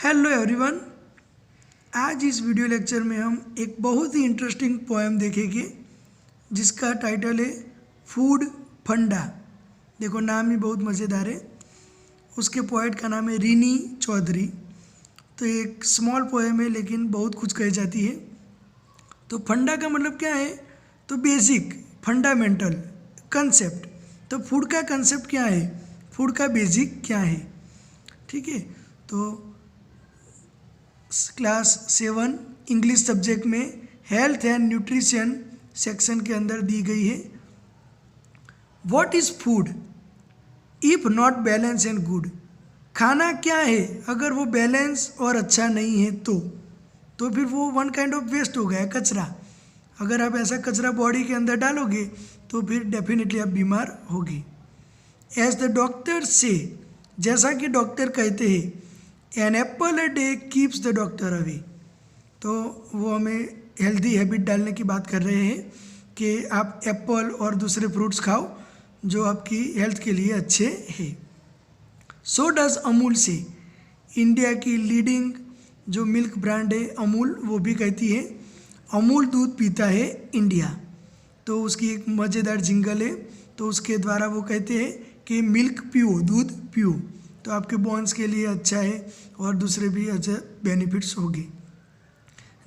Hello everyone. आज इस video lecture में हम एक बहुत ही इंटरेस्टिंग पोएम देखेंगे जिसका टाइटल है फूड फंडा। देखो नाम ही बहुत मज़ेदार है। उसके पोएट का नाम है रिनी चौधरी। तो एक स्मॉल पोएम है लेकिन बहुत कुछ कही जाती है। तो फंडा का मतलब क्या है? तो बेसिक, फंडामेंटल, कंसेप्ट। तो फूड का कंसेप्ट क्या है, फूड का बेसिक क्या है, ठीक है। तो क्लास 7 इंग्लिश सब्जेक्ट में हेल्थ एंड न्यूट्रिशन सेक्शन के अंदर दी गई है। What is food if not balance and good? खाना क्या है अगर वो बैलेंस और अच्छा नहीं है तो फिर वो वन काइंड ऑफ वेस्ट हो गया, कचरा। अगर आप ऐसा कचरा बॉडी के अंदर डालोगे तो फिर डेफिनेटली आप बीमार होगे। एज द डॉक्टर से, जैसा कि डॉक्टर कहते हैं, an apple a day keeps the doctor away. तो वो हमें हेल्दी हैबिट डालने की बात कर रहे हैं कि आप एप्पल और दूसरे फ्रूट्स खाओ जो आपकी हेल्थ के लिए अच्छे हैं। सो डज अमूल से, इंडिया की लीडिंग जो मिल्क ब्रांड है अमूल, वो भी कहती है अमूल दूध पीता है इंडिया। तो उसकी एक मज़ेदार जिंगल है, तो उसके द्वारा वो कहते हैं कि मिल्क पियो, दूध पियो, तो आपके बोन्स के लिए अच्छा है और दूसरे भी अच्छे बेनिफिट्स होंगे।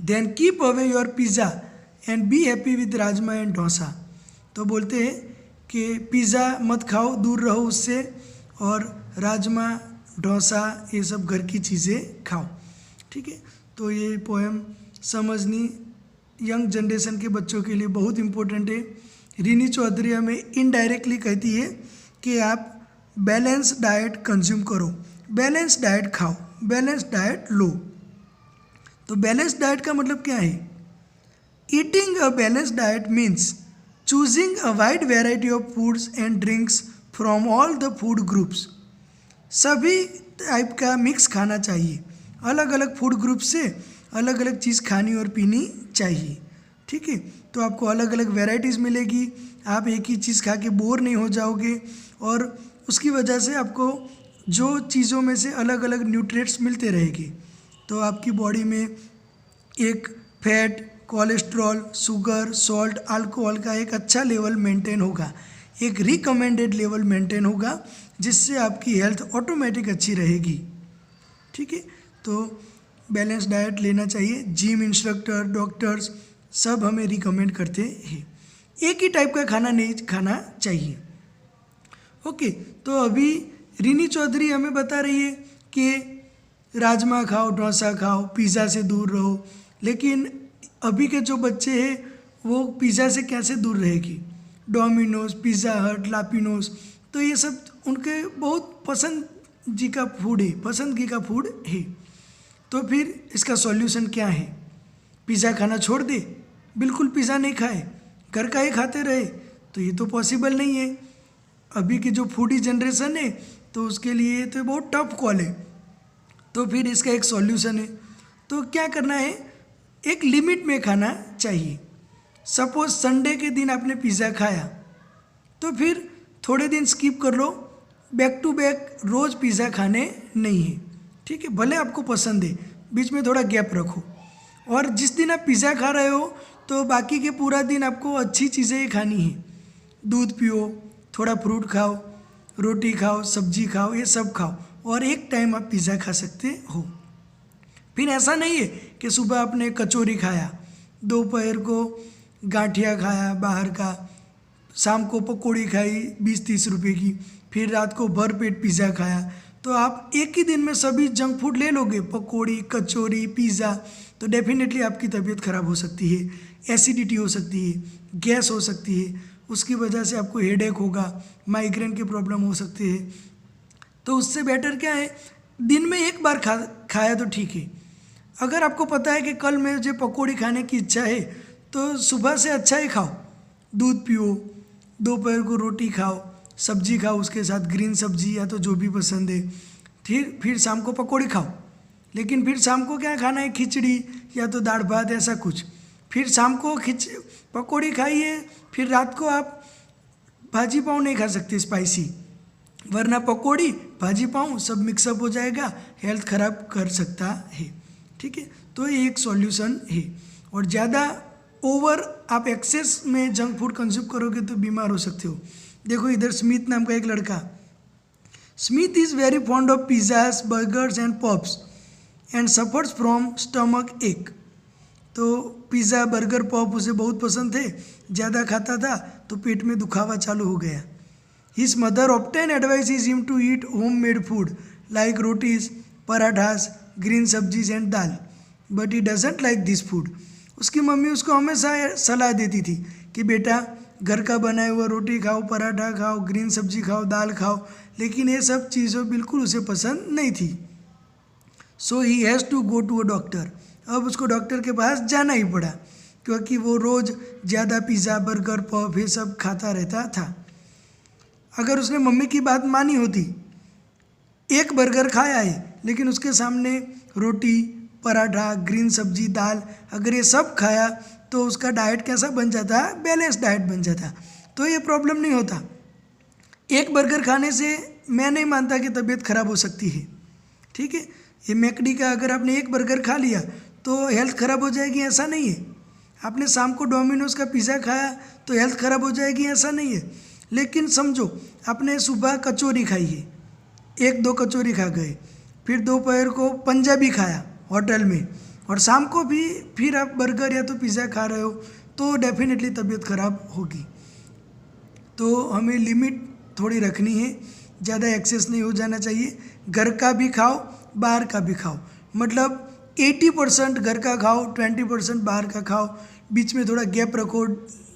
Then keep away your pizza and be happy with rajma and dosa. तो बोलते हैं कि पिज़्ज़ा मत खाओ, दूर रहो उससे, और राजमा, डोसा, ये सब घर की चीज़ें खाओ, ठीक है। तो ये पोएम समझनी यंग जनरेशन के बच्चों के लिए बहुत इम्पोर्टेंट है। रिनी चौधरी हमें इनडायरेक्टली कहती है कि आप बैलेंस डाइट कंज्यूम करो, बैलेंस डाइट खाओ, बैलेंस डाइट लो। तो बैलेंस डाइट का मतलब क्या है? Eating a balance diet means choosing a wide variety of foods and drinks from all the food groups. सभी टाइप का मिक्स खाना चाहिए, अलग अलग फूड ग्रुप से अलग अलग चीज़ खानी और पीनी चाहिए, ठीक है। तो आपको अलग अलग वेराइटीज़ मिलेगी, आप एक ही चीज़ खा के बोर नहीं हो जाओगे, और उसकी वजह से आपको जो चीज़ों में से अलग अलग न्यूट्रिएंट्स मिलते रहेंगे। तो आपकी बॉडी में एक fat, cholesterol, sugar, salt, alcohol का एक अच्छा लेवल मेंटेन होगा, एक रिकमेंडेड लेवल मेंटेन होगा, जिससे आपकी हेल्थ ऑटोमेटिक अच्छी रहेगी, ठीक है। तो बैलेंस डाइट लेना चाहिए। जिम इंस्ट्रक्टर, डॉक्टर्स सब हमें रिकमेंड करते हैं। एक ही टाइप का खाना नहीं खाना चाहिए, ओके। तो अभी रिनी चौधरी हमें बता रही है कि राजमा खाओ, डोसा खाओ, पिज़्ज़ा से दूर रहो। लेकिन अभी के जो बच्चे हैं वो पिज़्ज़ा से कैसे दूर रहेगी? डोमिनोज, पिज़्ज़ा हट, लापिनोज, तो ये सब उनके बहुत पसंदगी का फूड है। तो फिर इसका सॉल्यूशन क्या है? पिज़्ज़ा खाना छोड़ दे? बिल्कुल पिज़्ज़ा नहीं खाए, घर का ही खाते रहे? तो ये तो पॉसिबल नहीं है। अभी की जो फूडी जनरेशन है तो उसके लिए तो बहुत टफ कॉल है। तो फिर इसका एक सॉल्यूशन है। तो क्या करना है? एक लिमिट में खाना चाहिए। सपोज संडे के दिन आपने पिज़्ज़ा खाया तो फिर थोड़े दिन स्किप कर लो, बैक टू बैक रोज़ पिज़्ज़ा खाने नहीं है, ठीक है। भले आपको पसंद है, बीच में थोड़ा गैप रखो। और जिस दिन आप पिज़्ज़ा खा रहे हो तो बाकी के पूरा दिन आपको अच्छी चीज़ें ही खानी है। दूध पियो, थोड़ा फ्रूट खाओ, रोटी खाओ, सब्जी खाओ, ये सब खाओ, और एक टाइम आप पिज़्ज़ा खा सकते हो। फिर ऐसा नहीं है कि सुबह आपने कचौरी खाया, दोपहर को गांठिया खाया बाहर का, शाम को पकौड़ी खाई 20-30 रुपए की, फिर रात को भर पेट पिज़्ज़ा खाया। तो आप एक ही दिन में सभी जंक फूड ले लोगे, पकौड़ी, कचौरी, पिज़्ज़ा, तो डेफिनेटली आपकी तबीयत खराब हो सकती है, एसिडिटी हो सकती है, गैस हो सकती है, उसकी वजह से आपको हेडेक होगा, माइग्रेन की प्रॉब्लम हो सकती है। तो उससे बेटर क्या है, दिन में एक बार खाया तो ठीक है। अगर आपको पता है कि कल मुझे पकौड़ी खाने की इच्छा है तो सुबह से अच्छा ही खाओ, दूध पियो, दोपहर को रोटी खाओ, सब्जी खाओ, उसके साथ ग्रीन सब्जी या तो जो भी पसंद है, फिर शाम को पकौड़ी खाओ। लेकिन फिर शाम को क्या खाना है? खिचड़ी या तो दाल भात, ऐसा कुछ। फिर शाम को पकौड़ी खाइए, फिर रात को आप भाजी पाव नहीं खा सकते स्पाइसी, वरना पकौड़ी भाजी पाऊँ सब मिक्सअप हो जाएगा, हेल्थ ख़राब कर सकता है। ठीक है, तो ये एक सॉल्यूशन है। और ज़्यादा ओवर आप एक्सेस में जंक फूड कंज्यूम करोगे तो बीमार हो सकते हो। देखो इधर स्मिथ नाम का एक लड़का, Smith is very fond of pizzas, burgers and pubs and suffers from stomach एक। तो पिज़्ज़ा, बर्गर, पॉप उसे बहुत पसंद थे, ज़्यादा खाता था तो पेट में दुखावा चालू हो गया। His mother often advises him to eat home made food like rotis, parathas, green sabzis and dal, but he doesn't like this food. उसकी मम्मी उसको हमेशा सलाह देती थी कि बेटा घर का बनाया हुआ रोटी खाओ, पराठा खाओ, ग्रीन सब्जी खाओ, दाल खाओ, लेकिन ये सब चीज़ें बिल्कुल उसे पसंद नहीं थी। So he has to go to a doctor. अब उसको डॉक्टर के पास जाना ही पड़ा क्योंकि वो रोज़ ज़्यादा पिज़्ज़ा, बर्गर, पफ ये सब खाता रहता था। अगर उसने मम्मी की बात मानी होती, एक बर्गर खाया है लेकिन उसके सामने रोटी, पराठा, ग्रीन सब्जी, दाल, अगर ये सब खाया तो उसका डाइट कैसा बन जाता, बैलेंस डाइट बन जाता, तो ये प्रॉब्लम नहीं होता। एक बर्गर खाने से मैं नहीं मानता कि तबीयत खराब हो सकती है। ठीक है, ये मैकडी का अगर आपने एक बर्गर खा लिया तो हेल्थ ख़राब हो जाएगी, ऐसा नहीं है। आपने शाम को डोमिनोज़ का पिज़्ज़ा खाया तो हेल्थ ख़राब हो जाएगी, ऐसा नहीं है। लेकिन समझो आपने सुबह कचौरी खाई है, 1-2 कचौरी खा गए, फिर दोपहर को पंजाबी खाया होटल में, और शाम को भी फिर आप बर्गर या तो पिज़्ज़ा खा रहे हो, तो डेफिनेटली तबीयत ख़राब होगी। तो हमें लिमिट थोड़ी रखनी है, ज़्यादा एक्सेस नहीं हो जाना चाहिए। घर का भी खाओ, बाहर का भी खाओ, मतलब 80% घर का खाओ, 20% बाहर का खाओ, बीच में थोड़ा गैप रखो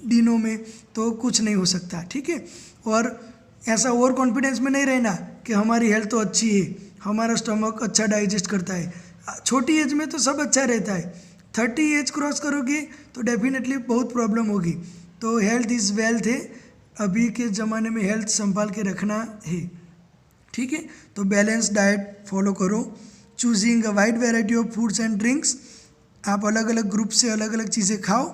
दिनों में, तो कुछ नहीं हो सकता। ठीक है, और ऐसा ओवर कॉन्फिडेंस में नहीं रहना कि हमारी हेल्थ तो अच्छी है, हमारा स्टमक अच्छा डाइजेस्ट करता है। छोटी एज में तो सब अच्छा रहता है, 30 एज क्रॉस करोगे तो डेफिनेटली बहुत प्रॉब्लम होगी। तो हेल्थ इज़ वेल्थ है, अभी के ज़माने में हेल्थ संभाल के रखना है। ठीक है, तो बैलेंस डाइट फॉलो करो, choosing a wide variety of foods and drinks. आप अलग अलग ग्रुप से अलग अलग चीज़ें खाओ,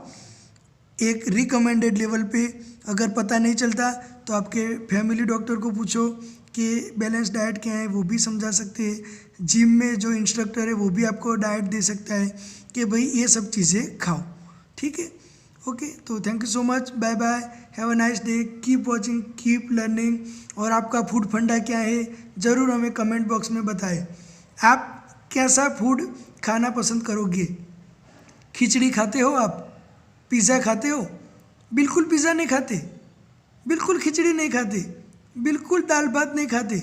एक रिकमेंडेड लेवल पे। अगर पता नहीं चलता तो आपके फैमिली डॉक्टर को पूछो कि बैलेंस डाइट क्या है, वो भी समझा सकते हैं। जिम में जो इंस्ट्रक्टर है वो भी आपको डाइट दे सकता है कि भाई ये सब चीज़ें खाओ। ठीक है, ओके, तो thank you so much, bye bye, have a nice day, keep watching, keep learning. और आपका फूड फंडा क्या है ज़रूर हमें कमेंट बॉक्स में बताएं। आप कैसा फूड खाना पसंद करोगे? खिचड़ी खाते हो आप? पिज़्ज़ा खाते हो? बिल्कुल पिज़्ज़ा नहीं खाते, बिल्कुल खिचड़ी नहीं खाते, बिल्कुल दाल भात नहीं खाते,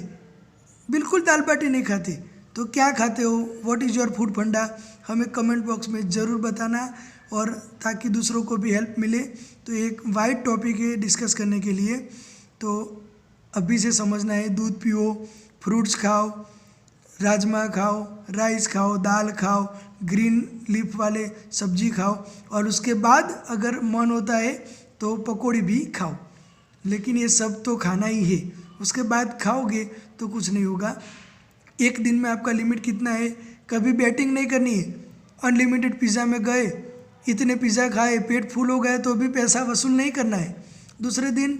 बिल्कुल दाल बाटी नहीं खाते, तो क्या खाते हो? व्हाट इज़ योर फूड फंडा? हमें कमेंट बॉक्स में ज़रूर बताना, और ताकि दूसरों को भी हेल्प मिले। तो एक वाइड टॉपिक है डिस्कस करने के लिए, तो अभी से समझना है। दूध पियो, फ्रूट्स खाओ, राजमा खाओ, राइस खाओ, दाल खाओ, ग्रीन लीफ वाले सब्जी खाओ, और उसके बाद अगर मन होता है तो पकौड़ी भी खाओ, लेकिन ये सब तो खाना ही है। उसके बाद खाओगे तो कुछ नहीं होगा। एक दिन में आपका लिमिट कितना है? कभी बैटिंग नहीं करनी है। अनलिमिटेड पिज़्ज़ा में गए, इतने पिज़्ज़ा खाए, पेट फुल हो गया तो भी पैसा वसूल नहीं करना है, दूसरे दिन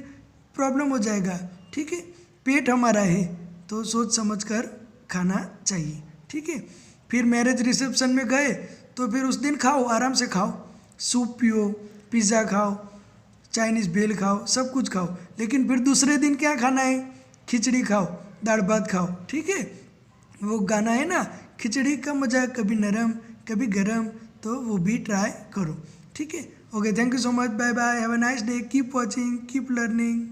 प्रॉब्लम हो जाएगा। ठीक है, पेट हमारा है तो सोच समझ कर खाना चाहिए। ठीक है, फिर मैरिज रिसेप्शन में गए तो फिर उस दिन खाओ, आराम से खाओ, सूप पियो, पिज़्ज़ा खाओ, चाइनीज़ भेल खाओ, सब कुछ खाओ, लेकिन फिर दूसरे दिन क्या खाना है? खिचड़ी खाओ, दाल भात खाओ। ठीक है, वो गाना है ना, खिचड़ी का मज़ा कभी नरम कभी गरम, तो वो भी ट्राई करो। ठीक है, okay, thank you so much, bye bye, have a nice day, keep watching, keep learning.